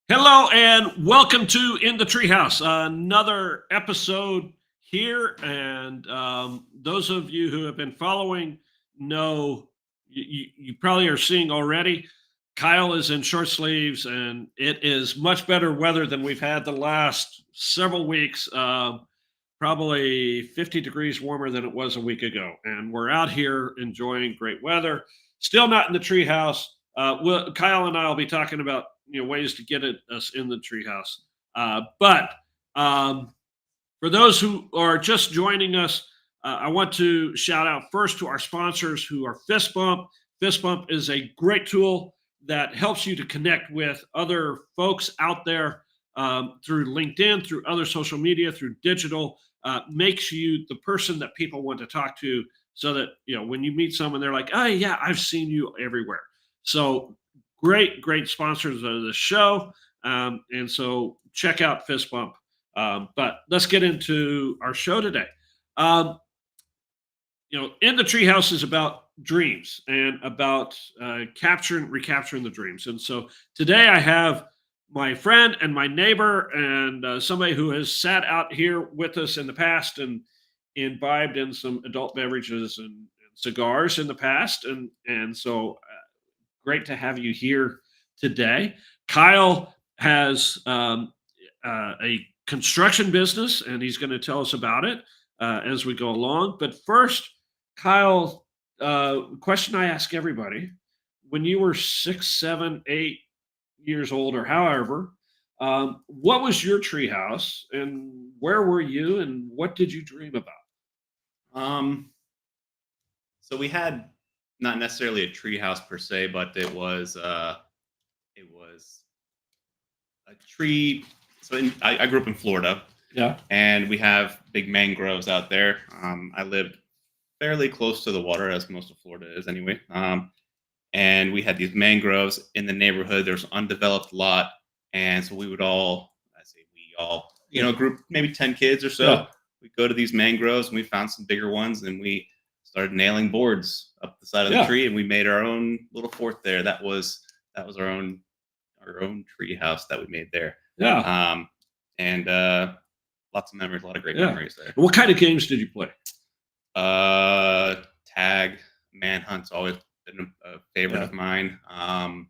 Hello and welcome to In the Treehouse, another episode here. And those of you who have been following know you probably are seeing already. Kyle is in short sleeves, and it is much better weather than we've had the last several weeks. Probably 50 degrees warmer than it was a week ago. And we're out here enjoying great weather. Still not in the treehouse. Kyle and I will be talking about ways to get us in the treehouse. But for those who are just joining us, I want to shout out first to our sponsors who are Fist Bump. Fist Bump is a great tool that helps you to connect with other folks out there through LinkedIn, through other social media, through digital. Makes you the person that people want to talk to, so that when you meet someone, they're like, "Oh yeah, I've seen you everywhere." So great sponsors of the show, and so check out Fist Bump. But let's get into our show today. Um, In the Treehouse is about dreams and about recapturing the dreams. And so today I have my friend and my neighbor and somebody who has sat out here with us in the past and imbibed in some adult beverages and cigars in the past. And so great to have you here today. Kyle has a construction business, and he's going to tell us about it as we go along. But first, Kyle, question I ask everybody: when you were 6, 7, 8 years old, or however, what was your treehouse, and where were you, and what did you dream about? Um, so we had not necessarily a tree house per se, but it was a tree. I grew up in Florida, Yeah. and we have big mangroves out there. I lived fairly close to the water, as most of Florida is anyway. And we had these mangroves in the neighborhood. There's an undeveloped lot, and so we would all, I say we all, group maybe 10 kids or so. Yeah. We go to these mangroves, and we found some bigger ones, and we started nailing boards up the side of the Yeah. tree, and we made our own little fort there. That was our own tree house that we made there. Yeah. And lots of memories, a lot of great Yeah. memories there. What kind of games did you play? Tag, manhunt's always been a favorite Yeah. of mine. And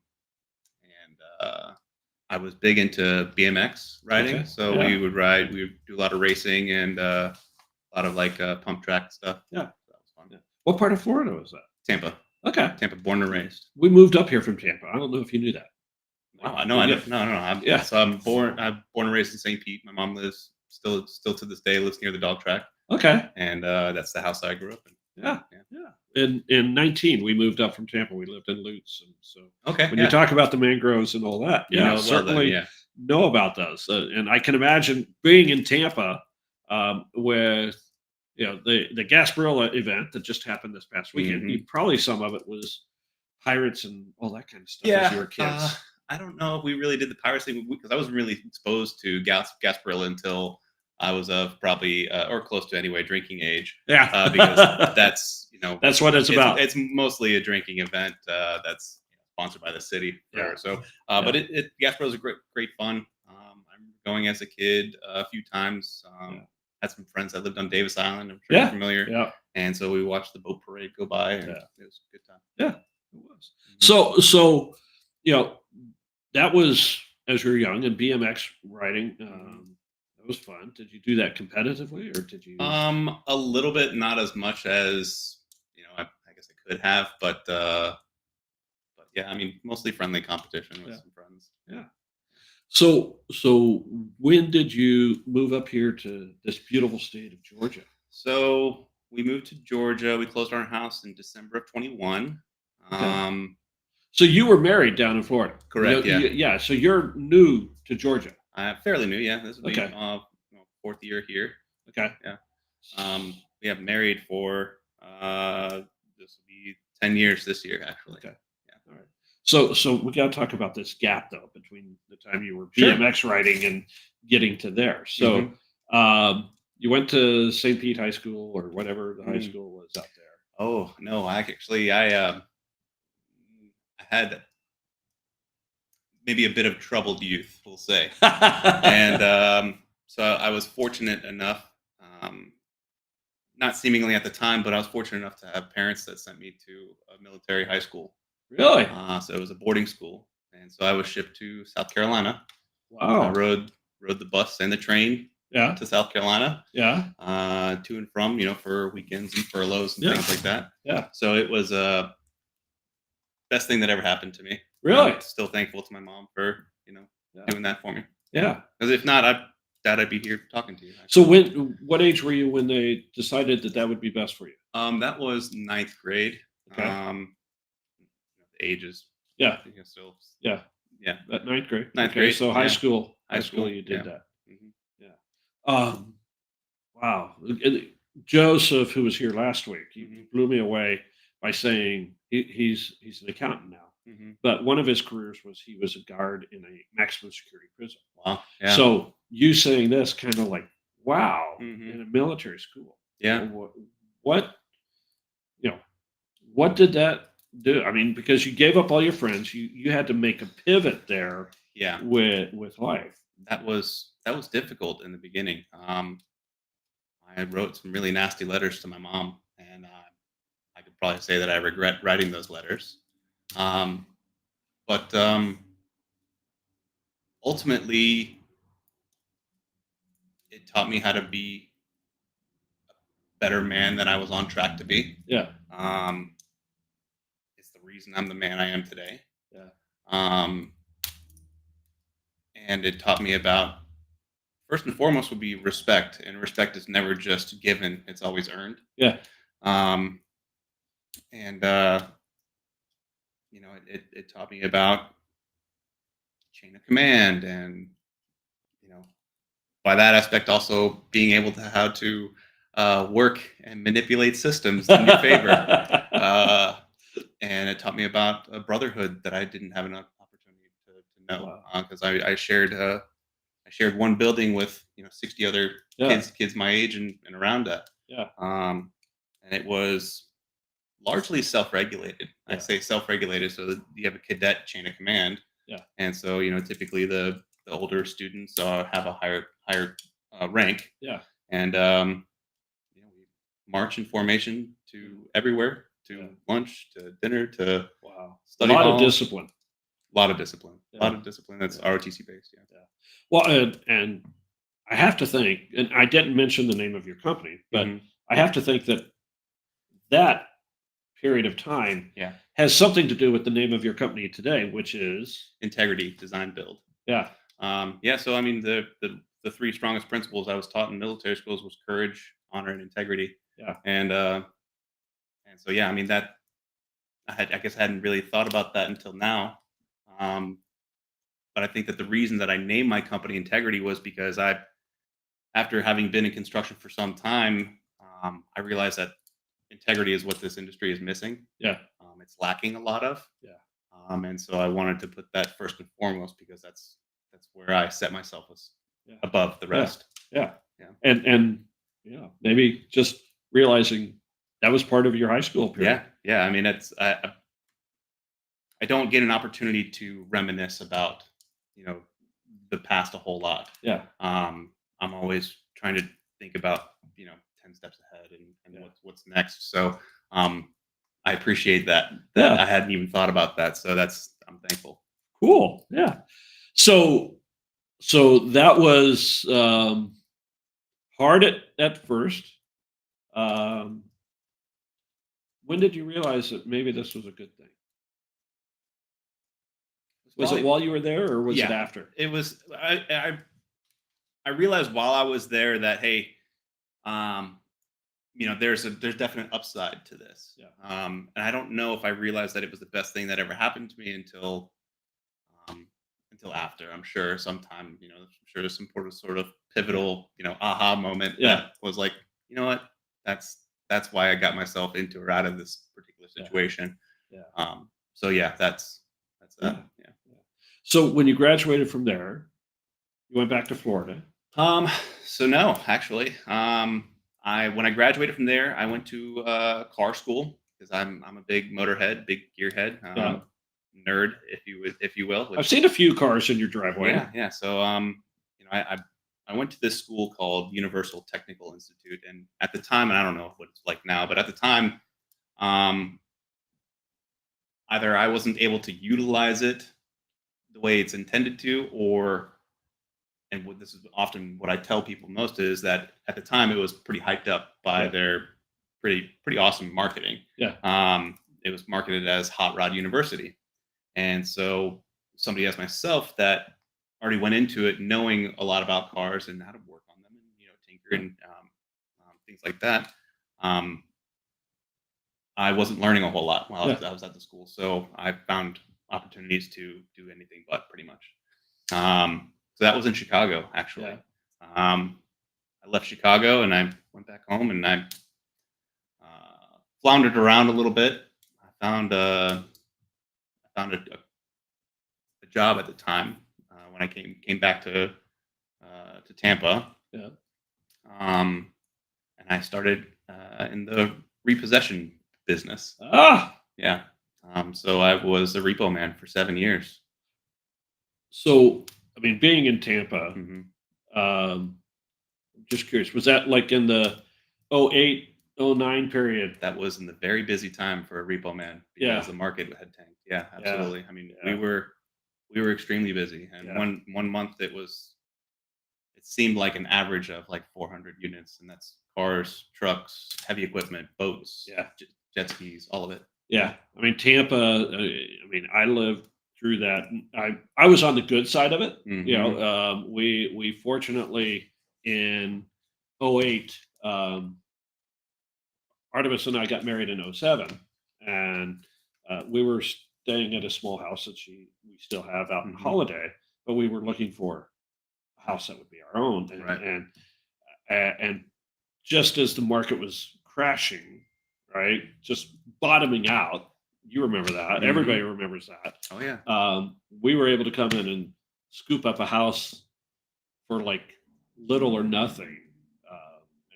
I was big into BMX riding, Okay. so Yeah. we would ride. We would do a lot of racing and a lot of like pump track stuff. Yeah. So that was fun. Yeah. What part of Florida was that? Tampa, Okay. Tampa, born and raised. We moved up here from Tampa. I don't know if you knew that. Wow, no, I Yeah. don't, no, no. Yeah. So I'm born and raised in St. Pete. My mom lives still to this day lives near the dog track, Okay. and that's the house I grew up in. Yeah. Yeah. Yeah. In 19, we moved up from Tampa. We lived in Lutz. And so Okay, when yeah. you talk about the mangroves and all that, You know it well then, certainly yeah. know about those. And I can imagine being in Tampa with the Gasparilla event that just happened this past weekend. Mhm. Probably some of it was pirates and all that kind of stuff as you Yeah, were kids. I don't know if we really did the pirates thing because I wasn't really exposed to Gasparilla until I was of probably or close to anyway drinking age. Yeah. Because that's That's what it's about. It's mostly a drinking event that's sponsored by the city. Yeah. So, Yeah. but Gasparilla is a great fun. I remember going as a kid a few times. Yeah. Had some friends that lived on Davis Island. I'm sure Yeah. you're familiar. Yeah. And so we watched the boat parade go by, and Yeah. it was a good time. Yeah. It was. Mhm. So that was as you were young and BMX riding. That was fun. Did you do that competitively, or did you? A little bit, not as much as I guess I could have, but yeah, I mean, mostly friendly competition with Yeah. some friends. Yeah. So when did you move up here to this beautiful state of Georgia? So we moved to Georgia. We closed our house in December of 21. Okay. Um, So you were married down in Florida, Correct, yeah. yeah. So you're new to Georgia. Fairly new, yeah. This will be Okay. fourth year here. Okay. Yeah. We have married for this will be 10 years this year, actually. Okay. Yeah. All right. So we got to talk about this gap though between the time you were Sure. BMX riding and getting to there. So you went to St. Pete High School or whatever the high school was out there. Oh no, I had maybe a bit of troubled youth, we'll say. And so I was fortunate enough, um, not seemingly at the time, but I was fortunate enough to have parents that sent me to a military high school. Really? So it was a boarding school, and so I was shipped to South Carolina. I Wow. rode the bus and the train Yeah. to South Carolina, Yeah. to and from, for weekends and furloughs and Yeah. things like that. Yeah. So it was best thing that ever happened to me. Really? I'm still thankful to my mom for Yeah. doing that for me. Yeah. Because if not, I'd be here talking to you. So Actually. what age were you when they decided that that would be best for you? That was ninth grade. Okay. The age is Yeah. still Yeah. yeah At ninth grade. ninth Okay. grade. So Yeah, high school, you did Yeah. that. hmm Yeah. Wow. Joseph, who was here last week, he hmm blew me away by saying he's an accountant now. hmm But one of his careers was he was a guard in a maximum security prison. Wow. Yeah. So you saying this kind of like, wow, hmm in a military school. Yeah. What you know, what did that do? I mean, because you gave up all your friends, you had to make a pivot there Yeah. with life. That was difficult in the beginning. I wrote some really nasty letters to my mom, and I could probably say that I regret writing those letters. Um, but ultimately, it taught me how to be a better man than I was on track to be. Yeah. Um, it's the reason I'm the man I am today. Yeah. Um, and it taught me about first and foremost would be respect, and respect is never just given; it's always earned. Yeah. Um, and it taught me about chain of command, and you know, by that aspect, also being able to how to work and manipulate systems in your favor. Uh, and it taught me about a brotherhood that I didn't have enough opportunity to know, Wow. because I shared one building with 60 other Yeah. kids my age and around that. Yeah. And it was largely self-regulated. I Yeah. say self-regulated so that you have a cadet chain of command, Yeah. and so typically the older students have a higher rank, Yeah. and we march in formation to everywhere, to Yeah. lunch, to dinner, to Wow. A study lot of hall. discipline. A lot of discipline. A lot Yeah. of discipline. That's Yeah. ROTC based. Yeah. Yeah. Well, and I have to think, and I didn't mention the name of your company, but hmm I have to think that that period of time Yeah. has something to do with the name of your company today, which is Integrity, design, build. yeah, Yeah. So I mean, the three strongest principles I was taught in military schools was courage, honor, and integrity. yeah, And so yeah, I mean that I guess I hadn't really thought about that until now. Um, but I think that the reason that I named my company Integrity was because after having been in construction for some time, I realized that integrity is what this industry is missing. yeah, It's lacking a lot of, yeah, and so I wanted to put that first and foremost because that's where I set myself as yeah, above the yeah, rest. yeah, Yeah. and yeah, maybe just realizing that was part of your high school period. Yeah. I mean, I don't get an opportunity to reminisce about you know the past a whole lot. Yeah, I'm always trying to think about 10 steps ahead and yeah, what's next. So I appreciate that yeah, I hadn't even thought about that. So I'm thankful. cool, yeah. So that was hard at first. Um, when did you realize that maybe this was a good thing? It's Was it probably while you were there, or was it yeah. after? It was. I realized while I was there that hey, um, there's definite upside to this. Yeah, And I don't know if I realized that it was the best thing that ever happened to me um, until after. I'm sure sometime, I'm sure there's some sort of pivotal, aha moment yeah, that was like, you know what, that's why I got myself into or out of this particular yeah, situation. yeah, So yeah, that's yeah, that. Yeah. yeah. So when you graduated from there, you went back to Florida. Um, so no, actually, I when I graduated from there, I went to car school because I'm a big motorhead, big gearhead. Yeah, nerd, if you will. I've Which seen a few cars in your driveway. yeah, yeah. So I went to this school called Universal Technical Institute, and at the time, and I don't know what it's like now, but at the time, um, either I wasn't able to utilize it the way it's intended to, or and this is often what I tell people most is that at the time it was pretty hyped up by Yeah. their pretty awesome marketing. Yeah. It was marketed as Hot Rod University, and so somebody as myself that already went into it knowing a lot about cars and how to work on them and tinker and things like that. Um, I wasn't learning a whole lot while Yeah. I was at the school, so I found opportunities to do anything but pretty much. So that was in Chicago, actually. Yeah. I left Chicago and I went back home and I floundered around a little bit. I found a job at the time when I came back to Tampa, Yeah. um, and I started in the repossession business. Ah. Yeah. So I was a repo man for 7 years. So, I mean, being in Tampa, Hmm. I'm just curious, was that like in the 08, 09 period? That was in the very busy time for a repo man Yeah. because the market had tanked. Yeah, Yeah. absolutely. I mean, Yeah. we were extremely busy, and Yeah. one month it seemed like an average of like 400 units, and that's cars, trucks, heavy equipment, boats, Yeah. jet skis, all of it. Yeah. I mean, Tampa, I mean, I lived through that. I was on the good side of it. Hmm. We fortunately in '08, Artemis and I got married in '07, and we were staying at a small house that we still have out in Hmm. Holiday, but we were looking for a house that would be our own, Right. and just as the market was crashing, right, just bottoming out. You remember that? Hmm. Everybody remembers that. Oh yeah. We were able to come in and scoop up a house for like little or nothing,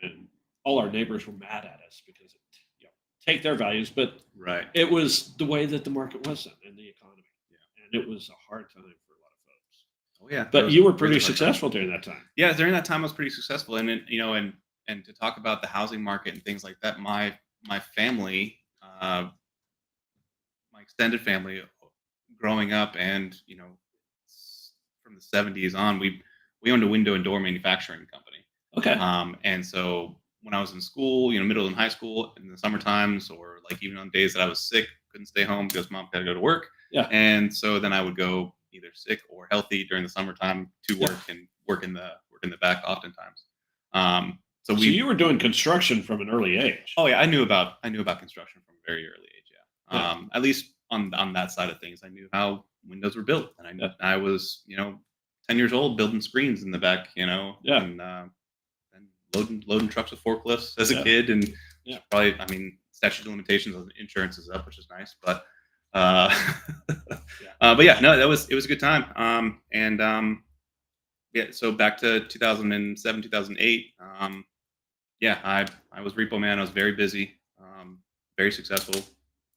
and all our neighbors were mad at us because it, take their values, but Right. it was the way that the market was in the economy, Yeah. and it was a hard time for a lot of folks. Oh yeah. But you were It was pretty a hard time. successful during that time. Yeah, during that time I was pretty successful, and and to talk about the housing market and things like that, my family, my extended family, growing up, and from the 70s on, we owned a window and door manufacturing company. Okay. And so when I was in school, middle and high school, in the summer times, or like even on days that I was sick, couldn't stay home because mom had to go to work, Yeah. and so then I would go either sick or healthy during the summertime to Yeah. work and work in the back oftentimes. So So you were doing construction from an early age. oh yeah, I knew about construction from a very early age. Yeah, Yeah. at least on that side of things, I knew how windows were built, and Yeah. I was 10 years old building screens in the back, Yeah. and loading trucks with forklifts as a Yeah. kid, and Yeah. probably, I mean, statute of limitations on insurance is up, which is nice, but uh, Yeah. but yeah, no, it was a good time. And yeah, so back to 2007, 2008. Yeah, I was repo man. I was very busy, very successful,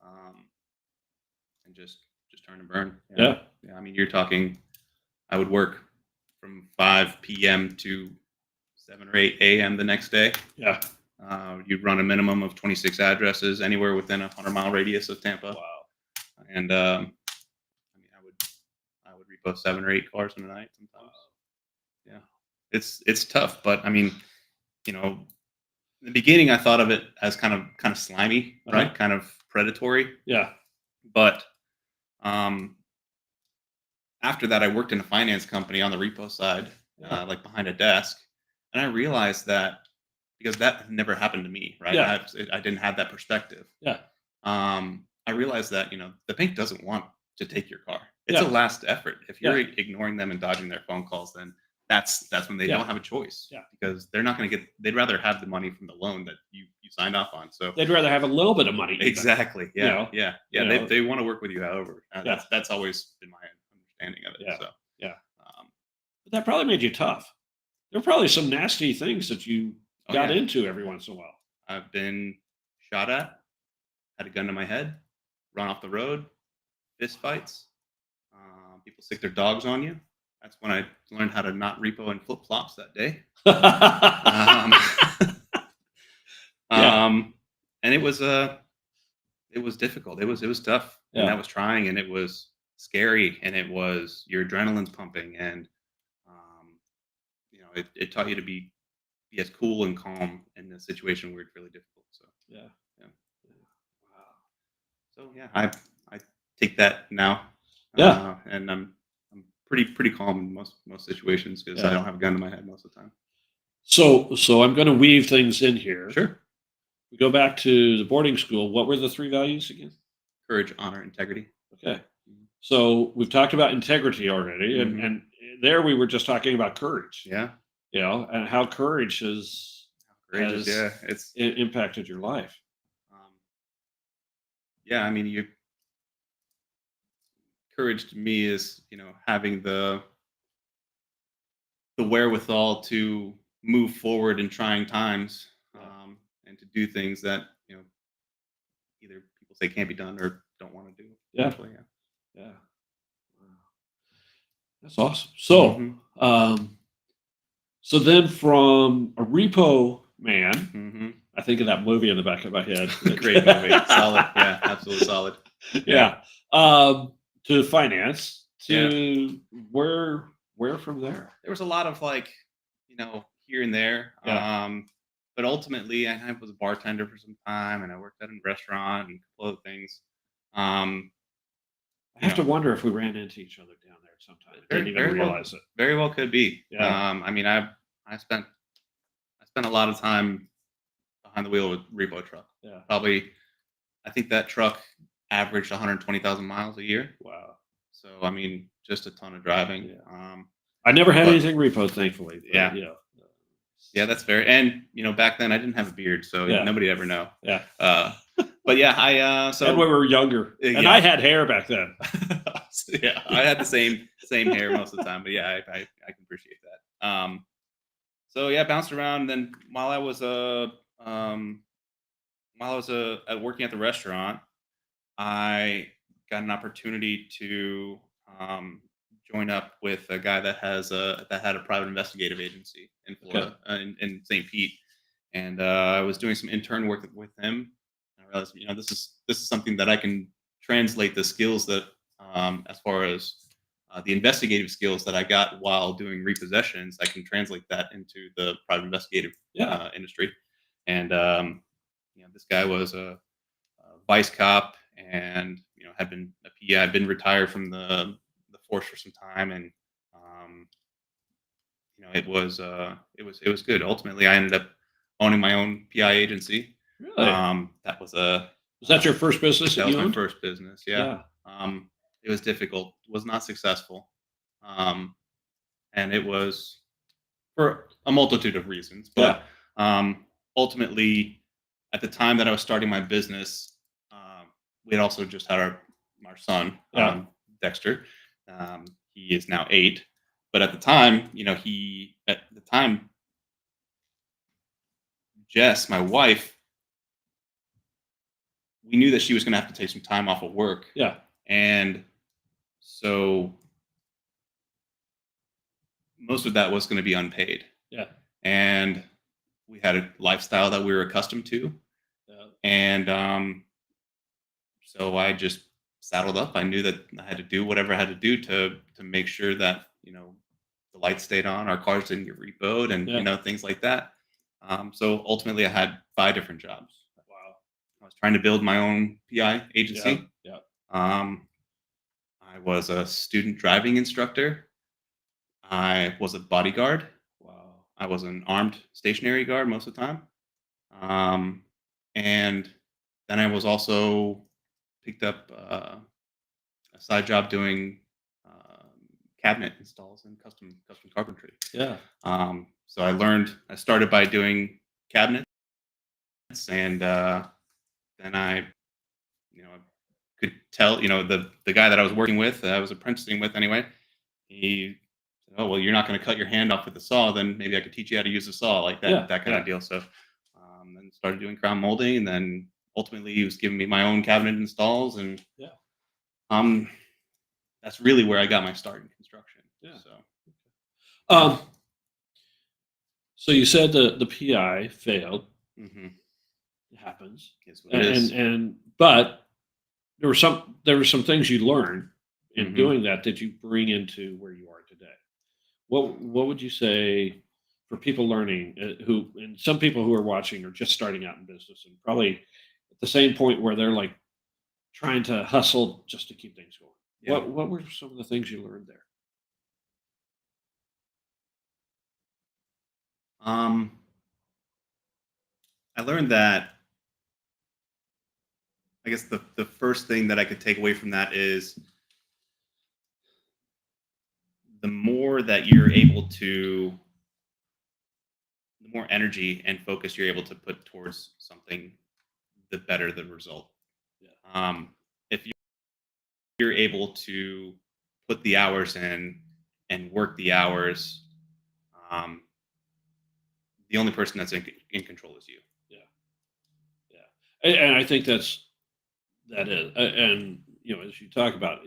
um, and just turn and burn. Yeah, Yeah. yeah. I mean, you're talking. I would work from 5 p.m. to 7 or 8 a.m. the next day. Yeah. You'd run a minimum of 26 addresses anywhere within a 100-mile radius of Tampa, Wow. and I mean, I would repo 7 or 8 cars in a night sometimes. Yeah, it's tough, but I mean, you know, in the beginning, I thought of it as kind of slimy, Uh-huh. right? Kind of predatory. Yeah. But um, after that, I worked in a finance company on the repo side, Yeah. like behind a desk, and I realized that because that never happened to me, right? Yeah. I didn't have that perspective. Yeah. I realized that the bank doesn't want to take your car. It's a Yeah. last effort. If you're Yeah. ignoring them and dodging their phone calls, then that's when they Yeah. don't have a choice. Yeah. Because they're not going to get. They'd rather have the money from the loan that you signed off on. So They'd rather have a little bit of money. even. exactly, You yeah, know, yeah, you yeah. know. They want to work with you, however. Yeah. That's always been my understanding of it. Yeah. So Yeah. um, But that probably made you tough. There were probably some nasty things that you oh got yeah, into every once in a while. I've been shot at, had a gun to my head, run off the road, fist fights. People stick their dogs on you. That's when I learned how to not repo in flip flops that day. Um, Yeah. and it was difficult. It was tough, and Yeah. that was trying, and it was scary, and it was your adrenaline's pumping, and um, it taught you to be as cool and calm in a situation where it's really difficult. So Yeah. yeah, Wow. so yeah, I take that now, Yeah. and I'm pretty calm in most situations because I Yeah. don't have a gun to my head most of the time. So I'm going to weave things in here. Sure, We go back to the boarding school. What were the three values again? courage, honor, integrity. Okay. So we've talked about integrity already, Mhm. and there we were just talking about courage, Yeah, and how courage courageous. has Yeah, it's impacted your life. um, yeah. I mean, you courage to me is having the wherewithal to move forward in trying times, Yeah. and to do things that either people say can't be done or don't want to do. Yeah. Essentially, yeah. Yeah. Wow. That's awesome. So, Hmm. so then from a repo man, Hmm. I think of that movie in the back of my head. Great movie, solid. Yeah, absolutely solid. Yeah, Yeah. To finance, yeah. to where from there? There was a lot of here and there, Yeah. but ultimately, I was a bartender for some time, and I worked at a restaurant and a couple other things. Um, I you have know, to wonder if we ran into each other down there sometime. Didn't even very well, realize it. very well could be. Yeah. I mean, I spent a lot of time behind the wheel of a repo truck. Yeah. Probably, I think that truck averaged 120,000 miles a year. Wow. So I mean, just a ton of driving. Yeah. I never had But anything repo, thankfully. But, yeah, yeah, that's fair. And back then I didn't have a beard, so Yeah. nobody ever know. Yeah. But yeah, And we were younger, and I yeah, had hair back then. yeah, I had the same hair most of the time. But yeah, I can appreciate that. So yeah, bounced around. Then um, while I was working at the restaurant, I got an opportunity to um, join up with a guy that had a private investigative agency in Okay. Florida, in St. Pete, and I was doing some intern work with him. I realized, this is something that I can translate the skills that, as far as the investigative skills that I got while doing repossessions, I can translate that into the private investigative Yeah. industry. And this guy was a vice cop, and had been a PI. I'd been retired from the force for some time, and um, it was good. Ultimately, I ended up owning my own PI agency. Really? That was a Was that your first business that that was you my owned? first business. Yeah. Yeah. It was difficult. Was not successful, um, and it was for a multitude of reasons. Yeah. But ultimately, at the time that I was starting my business, we had also just had our son, Yeah. Dexter. He is now 8, but at the time, Jess, my wife, we knew that she was going to have to take some time off of work, Yeah. and so most of that was going to be unpaid. Yeah. And we had a lifestyle that we were accustomed to, Yeah. and so I just saddled up. I knew that I had to do whatever I had to do to make sure that the lights stayed on, our cars didn't get repoed, and Yeah. things like that. So ultimately, I had 5 different jobs. Wow. I was trying to build my own PI Yeah. agency. Yeah. Um, I was a student driving instructor. I was a bodyguard. Wow. I was an armed stationary guard most of the time. Um, and then I was also picked up a side job doing cabinet installs and custom carpentry. Yeah. So I started by doing cabinets, and then I could tell the guy that I was working with, that I was apprenticing with anyway. He said, "Oh well, you're not going to cut your hand off with the saw. Then maybe I could teach you how to use the saw, like that Yeah. that kind Yeah. of deal." So then started doing crown molding, and then ultimately he was giving me my own cabinet installs, and Yeah. Um, that's really where I got my start in construction. Yeah. So Um, so you said the PI failed. hmm It happens, is what it is. and but there were some things you learned in hmm doing that you bring into where you are today. What would you say for people learning who and some people who are watching are just starting out in business and probably at the same point where they're like trying to hustle just to keep things going. Yeah. What were some of the things you learned there? Um, I learned that I guess the first thing that I could take away from that is the more that you're able to, the more energy and focus you're able to put towards something, the better the result. Yeah. If you're able to put the hours in and work the hours, um, the only person that's in control is you. Yeah. Yeah. And I think that is and as you talk about,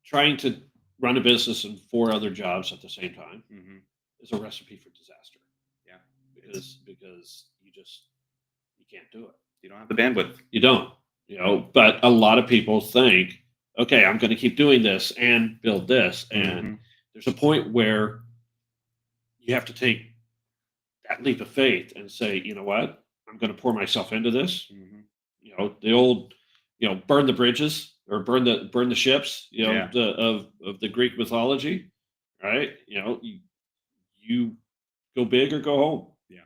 trying to run a business and four other jobs at the same time hmm is a recipe for disaster Yeah, because you can't do it. you don't have the bandwidth. You don't, but a lot of people think, okay, I'm going to keep doing this and build this. And hmm there's a point where you have to take that leap of faith and say, you know what, I'm going to pour myself into this. hmm The old, burn the bridges or burn the ships, Yeah, of the Greek mythology, right? You go big or go home, yeah,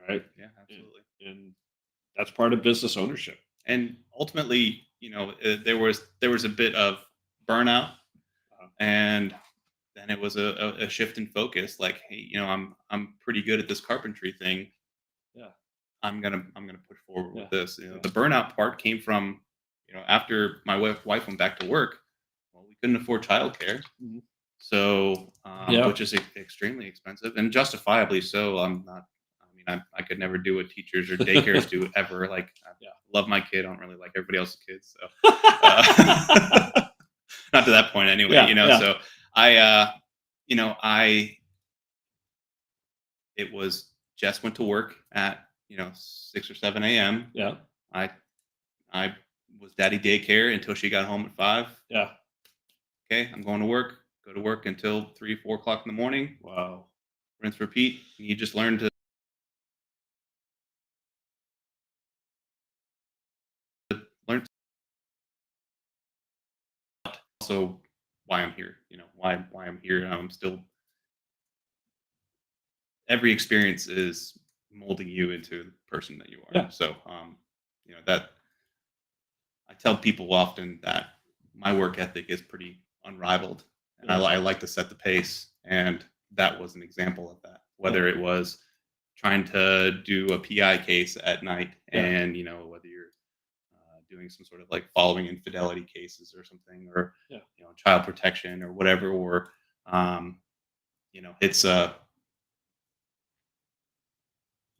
right? yeah, And, absolutely. and that's part of business ownership. And ultimately, there was a bit of burnout, Uh, and then it was a shift in focus. Like, hey, I'm pretty good at this carpentry thing. yeah, I'm gonna push forward yeah, with this. yeah. The burnout part came from, after my wife went back to work. Well, we couldn't afford childcare, Mhm. so Yeah, which is extremely expensive and justifiably so. I'm not. I mean, I could never do what teachers or daycares do ever. Like, I yeah. love my kid. I don't really like everybody else's kids, so uh, not to that point anyway. Yeah, yeah, So I, I it was Jess went to work at 6 or 7 a.m. yeah, I I was daddy daycare until she got home at 5. yeah. Okay, I'm going to work. Go to work until 3, 4 o'clock in the morning. Wow. Rinse, repeat. You just learn to learn. Also, why I'm here. Why I'm here. I'm still. Every experience is molding you into the person that you are. Yeah, So, that I tell people often that my work ethic is pretty unrivaled, and yeah, I like to set the pace. And that was an example of that. yeah, Whether it was trying to do a PI case at night, yeah, and whether you're doing some sort of like following infidelity cases or something, or yeah. child protection or whatever, or um, it's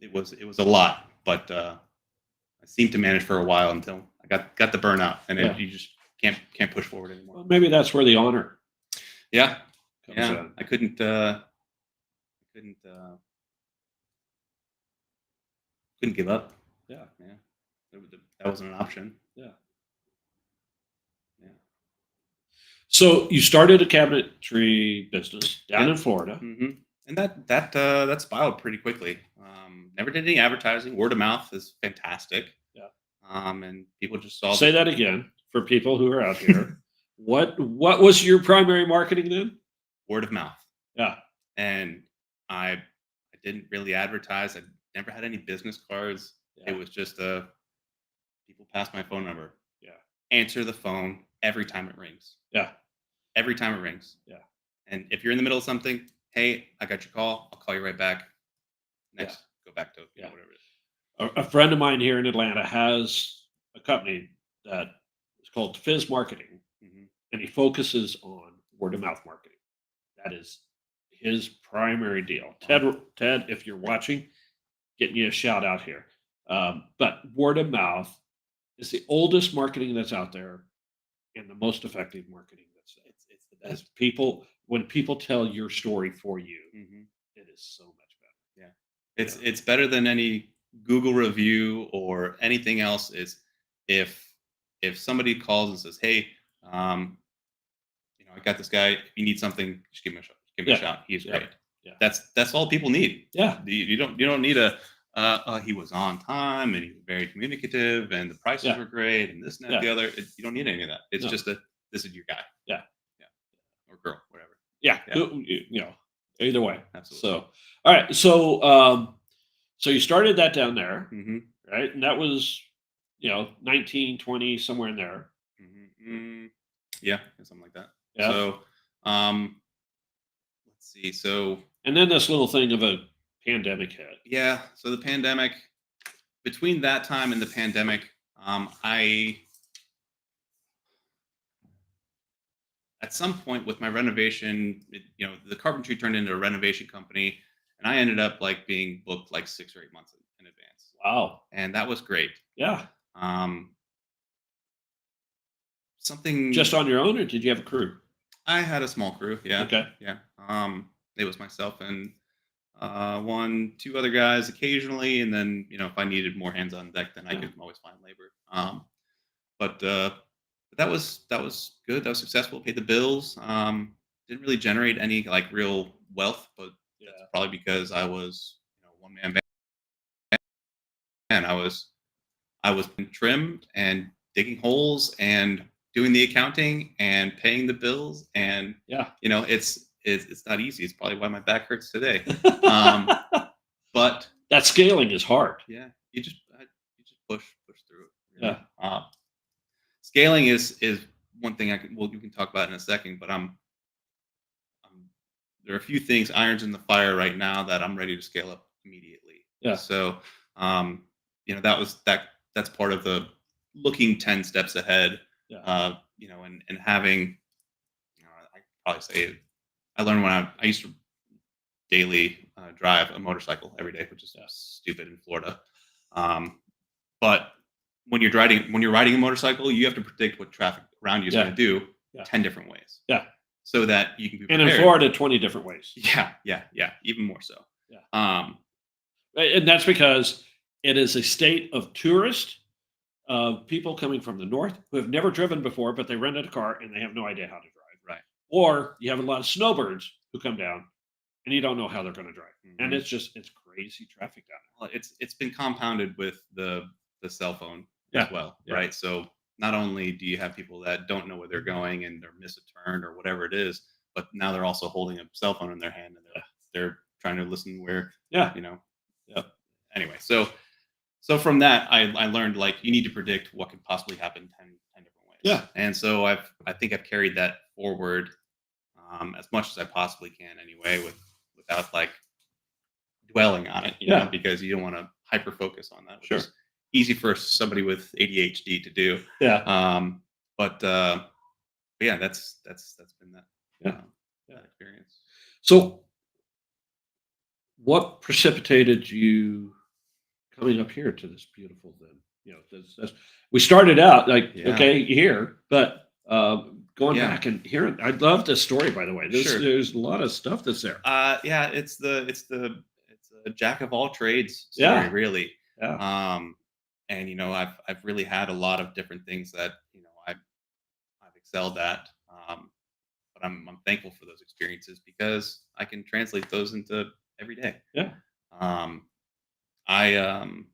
it was a lot, but I seemed to manage for a while until I got the burnout, and Yeah. you just can't push forward anymore. Well, maybe that's where the honor Yeah, comes yeah. in. I couldn't give up. Yeah, Yeah, that wasn't an option. yeah. Yeah. So you started a cabinetry business down Yep. in Florida. And that spiraled pretty quickly. Never did any advertising. Word of mouth is fantastic. Yeah. And people just saw Say that again for people who are out here. What was your primary marketing then? word of mouth. Yeah, And I didn't really advertise. I never had any business cards. It yeah, was just people pass my phone number. yeah, Answer the phone every time it rings. yeah, Every time it rings. yeah, And if you're in the middle of something, hey, I got your call. I'll call you right back. yeah, Next, go back to yeah. whatever it is. A friend of mine here in Atlanta has a company that is called Fizz Marketing, hmm and he focuses on word of mouth marketing. That is his primary deal. Ted, if you're watching, getting you a shout out here. But word of mouth is the oldest marketing that's out there. and the most effective marketing that's there. It's the As best. when people tell your story for you, Hmm. it is so much better. Yeah, Yeah. it's better than any Google review or anything else. Is if somebody calls and says, "Hey, um, I got this guy. If you need something, just give him a shot. Give him a Yeah. shot. He's Yeah. great." Yeah. That's all people need. Yeah. You don't need a he was on time and he was very communicative and the prices Yeah. were great and this and that Yeah. the other. You don't need any of that. It's No. just this is your guy. Yeah. Yeah, or girl, whatever. Yeah. Yeah, Either way. absolutely. So, all right. So you started that down there, Hmm. right? And that was, 1920 somewhere in there. Yeah, something like that. Yeah. So, let's see. So, And then this little thing of a pandemic hit. yeah. So the pandemic. Between that time and the pandemic, I at some point with my renovation, the carpentry turned into a renovation company, and I ended up like being booked like 6 or 8 months in advance, Wow. and that was great. Yeah. Um, something Just on your own, or did you have a crew? I had a small crew, yeah, Okay. yeah. It was myself and one, two other guys occasionally, and then if I needed more hands on deck, then I Yeah. could always find labor. But that was good. That was successful. Paid the bills. Didn't really generate any like real wealth, but that's Yeah. probably because I was one man band. I was trimmed and digging holes and doing the accounting and paying the bills and Yeah. it's not easy. It's probably why my back hurts today. Um, but That scaling is hard. yeah, you just push through it. Yeah. Scaling is one thing you can talk about in a second, but there are a few things irons in the fire right now that I'm ready to scale up immediately. Yeah. So, that's part of the looking 10 steps ahead. Yeah. And having, I probably say I learned when I used to daily drive a motorcycle every day, which is stupid in Florida. But when you're riding a motorcycle, you have to predict what traffic around you is Yeah. going to do Yeah. 10 different ways. Yeah. So that you can be And prepared. in Florida, 20 different ways. Yeah, even more so. Yeah. Um, And that's because it is a state of tourists, people coming from the north who have never driven before, but they rented a car and they have no idea how to drive. right. Or you have a lot of snowbirds who come down and you don't know how they're going to drive. And Mhm. it's crazy traffic down Well, it's been compounded with the cell phone Yeah. as well, Yeah. right? So not only do you have people that don't know where they're going and they're miss a turn or whatever it is, but now they're also holding a cell phone in their hand and they're trying to listen where there. Yeah. you know Yeah. anyway. So from that I learned like you need to predict what could possibly happen 10 different ways. Yeah. And so I think I've carried that forward as much as I possibly can anyway without like dwelling on it, Yeah. because you don't want to hyper focus on that, which Sure. is easy for somebody with ADHD to do. Yeah. But yeah, that's been that Yeah. that experience. So what precipitated you coming up here to this beautiful then? We started out like, Yeah. okay, here, but going Yeah. back and hearing, I love this story, by the way. Sure. There's a lot of stuff that's there. Yeah, it's a jack of all trades story, Yeah. really. Yeah. And I've really had a lot of different things that I've excelled at. But I'm thankful for those experiences because I can translate those into every day. Yeah. I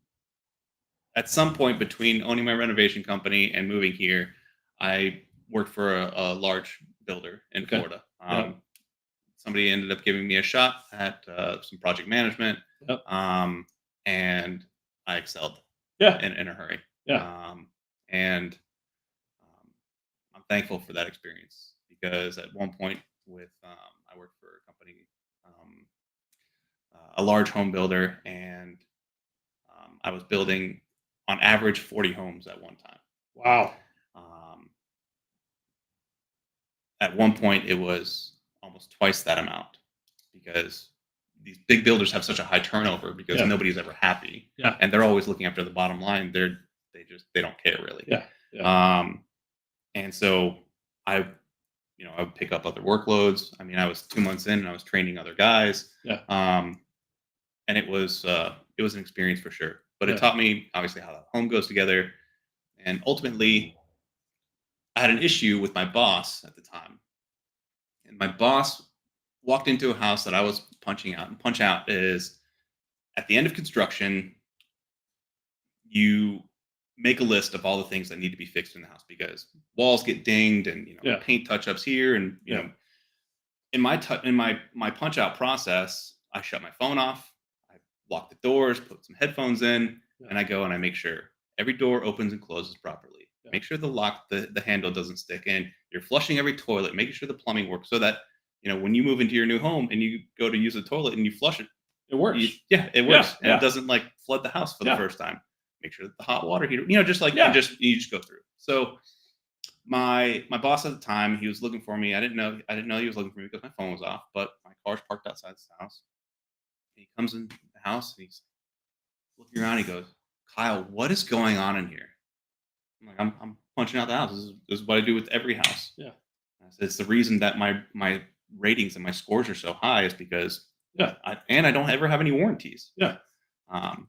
At some point between owning my renovation company and moving here, I worked for a large builder in Okay. Florida. Yeah. Somebody ended up giving me a shot at some project management, Yep. and I excelled Yeah. in a hurry. Yeah. And I'm thankful for that experience because at one point I worked for a company, um, a large home builder, and I was building on average 40 homes at one time. Wow. Um, at one point, it was almost twice that amount because these big builders have such a high turnover because Yeah. nobody's ever happy, Yeah. and they're always looking after the bottom line. They don't care really. Yeah. Yeah. And so I, I would pick up other workloads. I mean, I was 2 months in and I was training other guys. Yeah. And it was an experience for sure. But it Yeah. taught me obviously how the home goes together. And ultimately, I had an issue with my boss at the time. And my boss walked into a house that I was punching out. And punch out is at the end of construction, you make a list of all the things that need to be fixed in the house because walls get dinged and Yeah. paint touch ups here and Yeah. in my punch out process, I shut my phone off, I lock the doors, put some headphones in, Yeah. and I go and I make sure every door opens and closes properly. Yeah. Make sure the handle doesn't stick in. You're flushing every toilet, making sure the plumbing works so that when you move into your new home and you go to use the toilet and you flush it, It works. it works and Yeah. it doesn't like flood the house for the Yeah. first time. Make sure that the hot water heater, just like Yeah. you just go through. So my boss at the time, he was looking for me. I didn't know he was looking for me because my phone was off, but my car's parked outside this house. He comes in the house and he's looking around. He goes, "Kyle, what is going on in here?" I'm like, I'm punching out the house. This is what I do with every house. Yeah. I said, it's the reason that my ratings and my scores are so high is because Yeah. I don't ever have any warranties. Yeah. And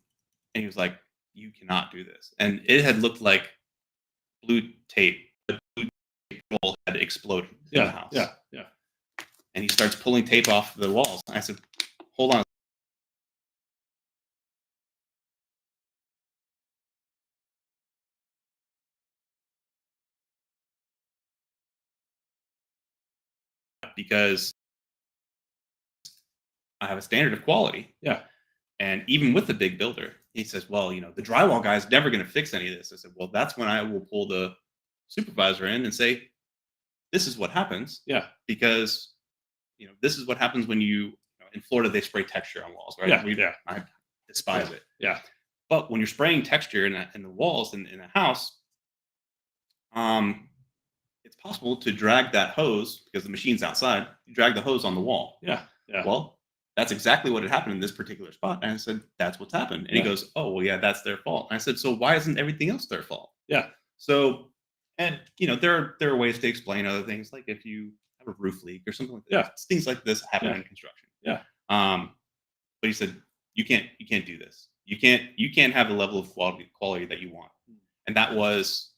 he was like, "You cannot do this." And it had looked like blue tape. The blue tape roll had exploded in the Yeah. house. Yeah. Yeah. And he starts pulling tape off the walls. I said, "Hold on." Because I have a standard of quality. Yeah. And even with the big builder, he says, "Well, the drywall guy is never going to fix any of this." I said, "Well, that's when I will pull the supervisor in and say, this is what happens Yeah. because, this is what happens when in Florida, they spray texture on walls, right? Yeah. I despise it. Yeah. But when you're spraying texture in the walls in a house, um, it's possible to drag that hose because the machine's outside. You drag the hose on the wall. Yeah. Yeah. Well, that's exactly what had happened in this particular spot. And I said, "That's what's happened." And he Yeah. goes, "Oh, well, yeah, that's their fault." And I said, "So why isn't everything else their fault?" Yeah. So, and there are ways to explain other things, like if you have a roof leak or something like that. Yeah. Things like this happen Yeah. in construction. Yeah. But he said, "You can't do this. You can't have the level of quality that you want." And that was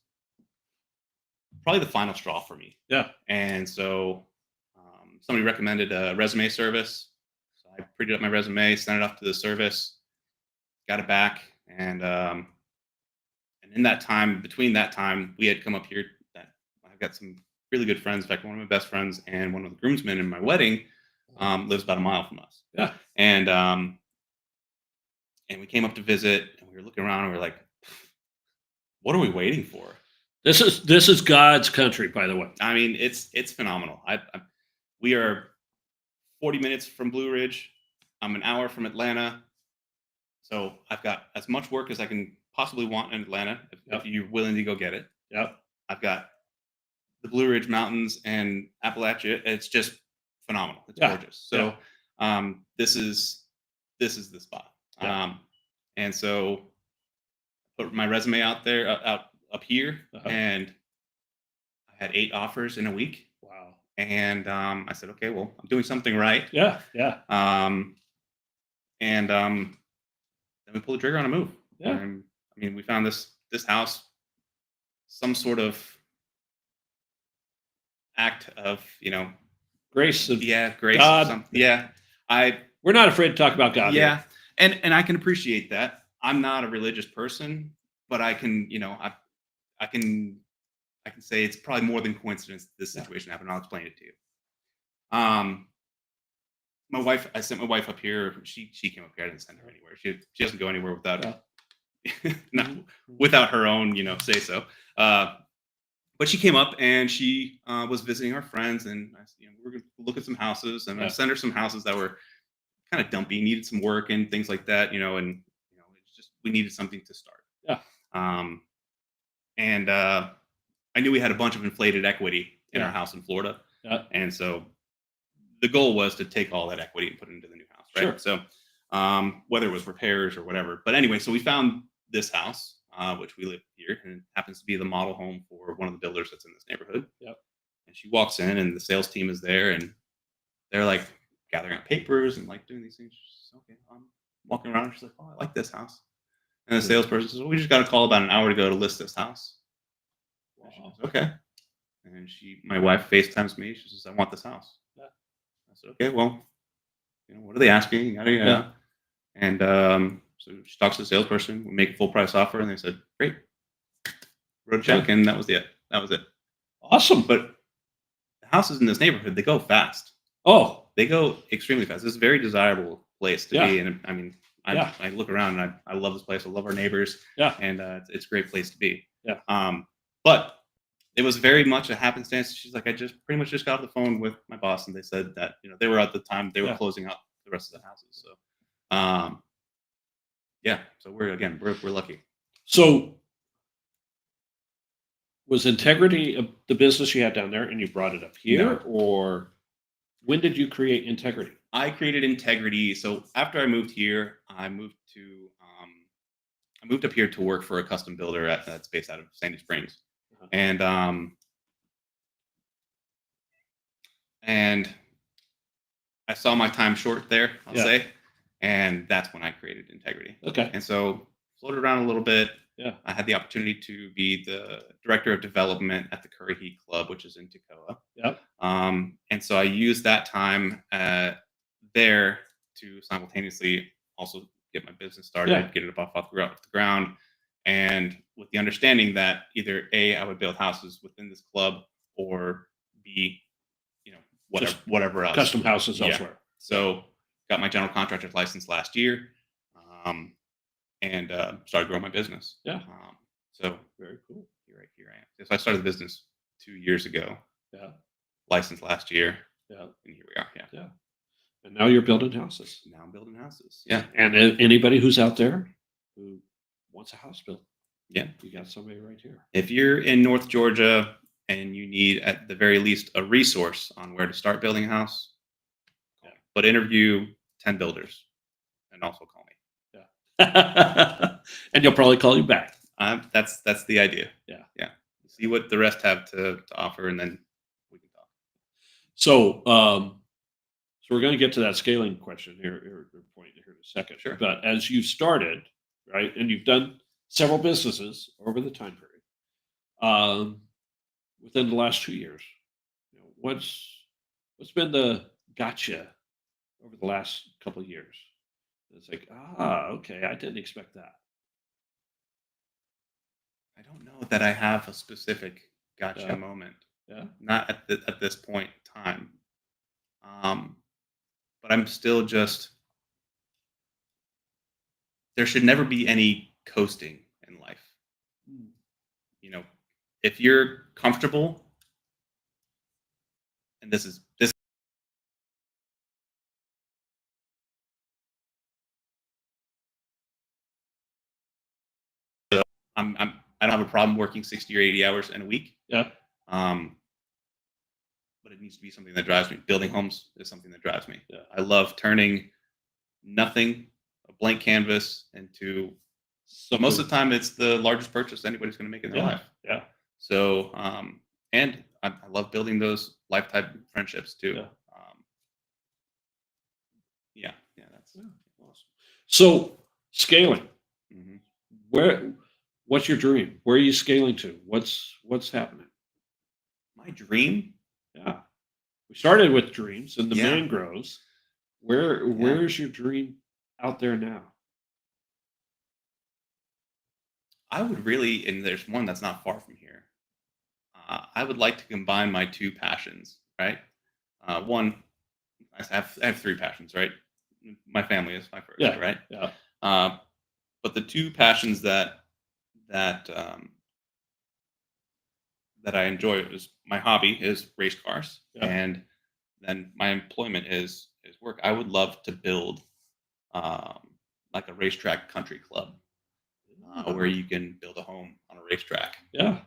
probably the final straw for me. Yeah. And so somebody recommended a resume service. So I printed up my resume, sent it off to the service, got it back, and in that time, between that time, we had come up here. That I've got some really good friends. In fact, one of my best friends and one of the groomsmen in my wedding lives about a mile from us. Yeah. And we came up to visit, and we were looking around, and we were like, "What are we waiting for?" This is God's country, by the way. I mean, it's phenomenal. We are 40 minutes from Blue Ridge. I'm an hour from Atlanta. So I've got as much work as I can possibly want in Atlanta if you're willing to go get it. Yep. I've got the Blue Ridge Mountains and Appalachia. It's just phenomenal. It's Yeah. gorgeous. So this is the spot. Yeah. And so I put my resume out there, out up here, Uh-huh. and I had 8 offers in a week. Wow. And I said, "Okay, well, I'm doing something right." Yeah. Yeah. And then we pulled the trigger on a move. Yeah. I mean, we found this house, some sort of act of Grace of grace. God. Yeah, We're not afraid to talk about God. yeah, and I can appreciate that. I'm not a religious person, but I can I can say it's probably more than coincidence that this situation happened. I'll explain it to you. My wife, I sent my wife up here. She came up here. I didn't send her anywhere. She doesn't go anywhere without not without her own say so. But she came up and she was visiting our friends, and we were going to look at some houses, and I sent her some houses that were kind of dumpy, needed some work and things like that. And it's just we needed something to start. Yeah. And I knew we had a bunch of inflated equity in our Yeah. house in Florida. Yeah. And so the goal was to take all that equity and put it into the new house, right? Sure. So whether it was repairs or whatever. But anyway, so we found this house. which we live here, and it happens to be the model home for one of the builders that's in this neighborhood. Yep. And she walks in, and the sales team is there, and they're like gathering up papers and like doing these things. She's okay, I'm walking around. She's like, "Oh, I like this house." And the salesperson says, "Well, we just got a call about an hour ago to list this house." And she Wow. goes, "Okay." And my wife FaceTimes me. She says, "I want this house." Yeah. I said, "Okay, well, what are they asking?" Yada, yada. Yeah. And so she talks to the salesperson. We make a full price offer, and they said, "Great." Wrote a check, and that was it. That was it. Awesome. But the houses in this neighborhood, they go fast. Oh, They go extremely fast. It's a very desirable place to be. And I mean, Yeah. I look around and I love this place. I love our neighbors. Yeah. And it's a great place to be. Yeah. But it was very much a happenstance. She's like, I just pretty much just got off the phone with my boss, and they said that they were at the time they were Yeah. closing up the rest of the houses. So, yeah. So we're lucky. So was Integrity the business you had down there, and you brought it up here, No. or when did you create Integrity? I created Integrity. So after I moved here, I moved up here to work for a custom builder that's based out of Sandy Springs, Uh-huh. and I saw my time short there, I'll Yeah. say, and that's when I created Integrity. Okay. And so floated around a little bit. Yeah. I had the opportunity to be the director of development at the Curry Heat Club, which is in Toccoa. Yep. And so I used that time there to simultaneously also get my business started, Yeah. get it off the ground, and with the understanding that either A, I would build houses within this club, or B, Just whatever else. Custom houses Yeah. elsewhere. So got my general contractor's license last year, and started growing my business. Yeah. So Very cool. here I am. So I started the business 2 years ago, Yeah. licensed last year, Yeah. and here we are. Yeah. Yeah. And now you're building houses. Now I'm building houses. Yeah. And anybody who's out there who wants a house built, Yeah. you got somebody right here. If you're in North Georgia and you need, at the very least, a resource on where to start building a house, Yeah. but interview 10 builders and also call me. And you'll probably call you back. That's the idea. Yeah. Yeah. See what the rest have to offer, and then we can talk. So, so we're going to get to that scaling question here point here in a second. Sure. But as you've started, right, and you've done several businesses over the time period, within the last 2 years, what's been the gotcha over the last couple of years? It's like, okay, I didn't expect that. I don't know that I have a specific gotcha Yeah. moment. Yeah. Not at this point in time. But I'm still just. There should never be any coasting in life. If you're comfortable, and this. I don't have a problem working 60 or 80 hours in a week. Yeah. But it needs to be something that drives me. Building homes is something that drives me. Yeah. I love turning nothing, a blank canvas, into. So most of the time, it's the largest purchase anybody's going to make in their life. Yeah. So, and I love building those lifetime friendships too. Yeah. That's Awesome. So scaling, mhm. what's your dream? Where are you scaling to? What's happening? My dream. Yeah. We started with dreams and the Yeah. mangroves. Where's your dream out there now? I would really, and there's one that's not far from here. I would like to combine my two passions, right? One, I have three passions, right? My family is my first, Yeah. right? Yeah. But the two passions that I enjoy is my hobby is race cars, Yeah. and then my employment is work. I would love to build like a racetrack country club where you can build a home on a racetrack. Yeah.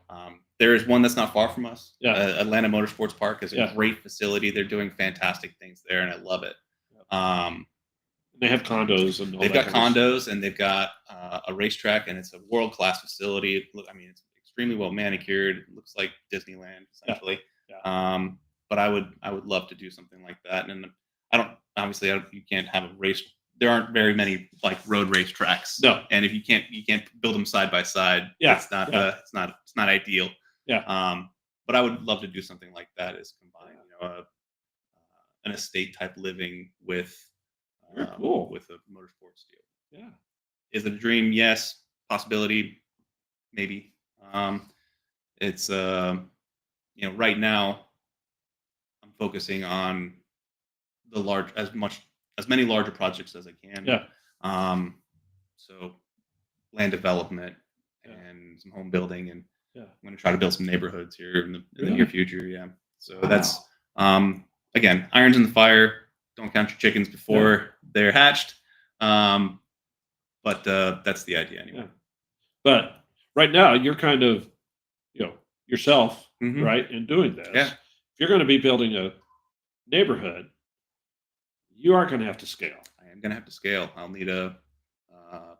There is one that's not far from us. Yeah. Atlanta Motorsports Park is a Yeah. great facility. They're doing fantastic things there, and I love it. They have condos and all They've that got kind of condos and they've got a racetrack, and it's a world-class facility. I mean, it's extremely well manicured. It looks like Disneyland essentially. Yeah. But I would love to do something like that. And I don't obviously you can't have a race. There aren't very many like road race tracks. No. And if you can't build them side by side, Yeah. it's not Yeah. it's not ideal. Yeah. But I would love to do something like that. Is combine an estate type living with Very cool. with a motorsports deal. Yeah. Is it a dream? Yes. Possibility? Maybe. It's right now I'm focusing on as many larger projects as I can. Yeah. So land development Yeah. and some home building, and Yeah. I'm going to try to build some neighborhoods here in the Really? near future. Yeah. So Wow. that's again, irons in the fire. Don't count your chickens before they're hatched. But that's the idea anyway. Yeah. But right now you're kind of, yourself, Mhm. right, in doing this. Yeah. If you're going to be building a neighborhood, you are going to have to scale. I am going to have to scale. I'll need a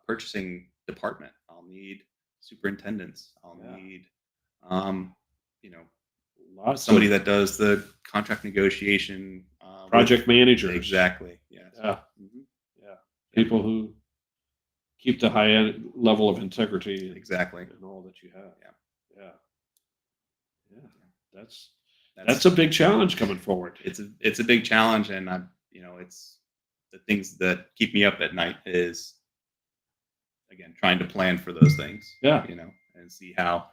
purchasing department. I'll need superintendents. I'll Yeah. need, Lots somebody of that does the contract negotiation. project managers. Exactly. Yes. Yeah. Mhm. Yeah. People who keep the level of integrity Exactly. and all that you have. Yeah. Yeah. Yeah. That's a big challenge coming forward. It's a big challenge, and it's the things that keep me up at night is again trying to plan for those things. Yeah. And see how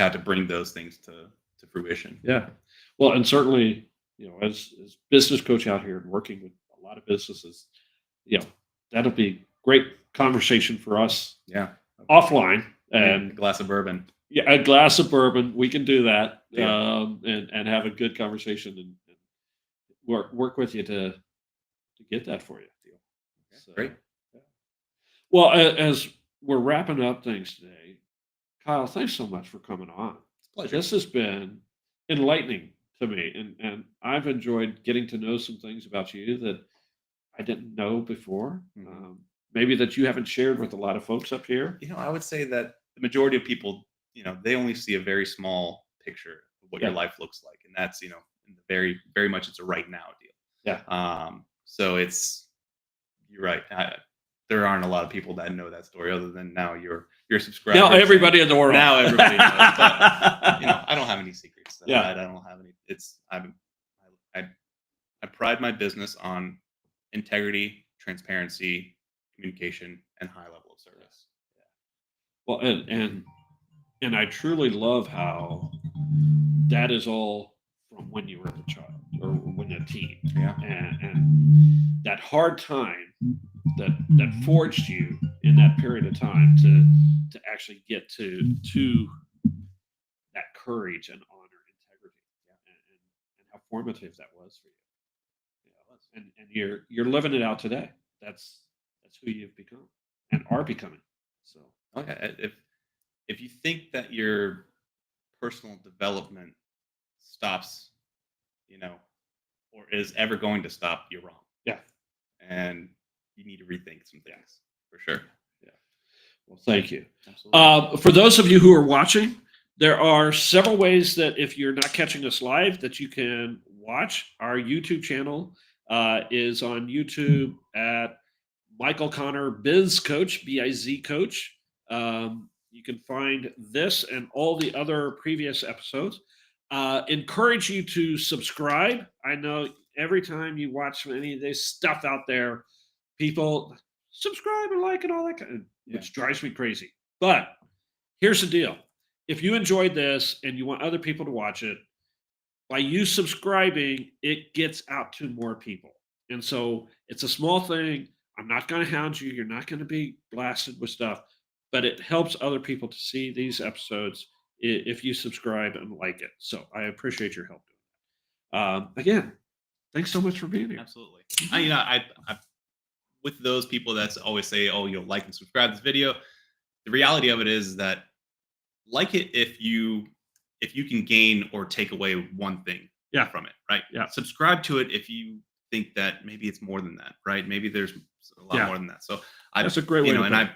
to bring those things to fruition. Yeah. Well, and certainly, as business coach out here and working with a lot of businesses, that'll be great conversation for us Yeah. offline. And a And glass of bourbon. yeah, a glass of bourbon, we can do that. Yeah. And have a good conversation and work with you to get that for you. Deal. Okay, So, great. yeah. Well, as we're wrapping up things today, Kyle, thanks so much for coming on. It's a pleasure. This has been enlightening to me, and I've enjoyed getting to know some things about you that I didn't know before. Mhm. Maybe that you haven't shared with a lot of folks up here. I would say that the majority of people, they only see a very small picture of what your Yeah. life looks like, and that's in the very, very much it's a right now deal. Yeah. So you're right. There aren't a lot of people that know that story, other than now you're subscribed. Now everybody in the world. Now everybody knows. But I don't have any secrets. Yeah. I don't have any. I pride my business on integrity, transparency, communication, and high level of service. Well, and I truly love how that is all from when you were a child or when you're a teen, Yeah. and that hard time that forged you in that period of time to actually get to that courage and honor, integrity, and how formative that was for you. And you're living it out today. That's who you've become and are becoming. So Okay. If you think that your personal development stops, or is ever going to stop, you're wrong. yeah. And you need to rethink some things for sure. Well, thank you. Absolutely. For those of you who are watching, there are several ways that if you're not catching us live, that you can watch. Our YouTube channel is on YouTube at Michael Connor Biz Coach, BIZ Coach. You can find this and all the other previous episodes. Encourage you to subscribe. I know every time you watch any of this stuff out there, people subscribe and like and all that kind of, which drives me crazy. But here's the deal. If you enjoyed this and you want other people to watch it, by you subscribing, it gets out to more people. And so it's a small thing. I'm not going to hound you. You're not going to be blasted with stuff, but it helps other people to see these episodes if you subscribe and like it. So I appreciate your help doing that. Again, thanks so much for being here. Absolutely. I with those people that's always say, "Oh, you'll like and subscribe to this video." The reality of it is that like it if you can gain or take away one thing Yeah. from it, right? Yeah. Subscribe to it if you think that maybe it's more than that, right? Maybe there's a lot Yeah. more than that. So I, That's a great way you to know, and put it.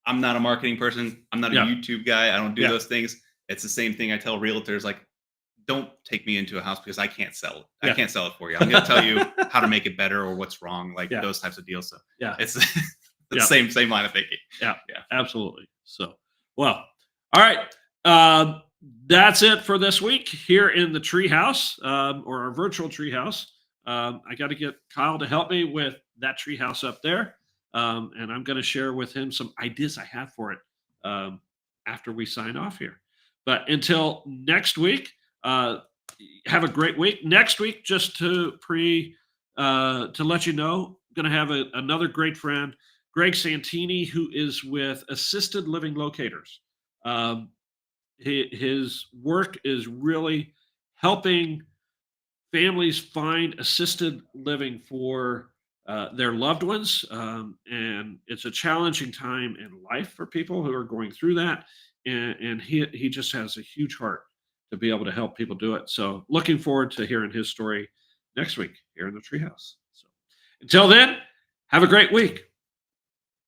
I, I'm not a marketing person. I'm not a Yeah. YouTube guy. I don't do Yeah. those things. It's the same thing I tell realtors, like, don't take me into a house because I can't sell it. I Yeah. can't sell it for you. I'm going to tell you how to make it better or what's wrong, like Yeah. those types of deals. So Yeah. it's the Yeah. same line of thinking. Yeah. Yeah. Absolutely. So, well, all right. That's it for this week here in the treehouse, or our virtual treehouse. I got to get Kyle to help me with that treehouse up there, and I'm going to share with him some ideas I have for it um, after we sign off here. But until next week, have a great week. Next week, just to let you know, going to have another great friend, Greg Santini, who is with Assisted Living Locators. Um, his work is really helping families find assisted living for their loved ones. And it's a challenging time in life for people who are going through that. And he just has a huge heart to be able to help people do it. So looking forward to hearing his story next week here in the Treehouse. So until then, have a great week.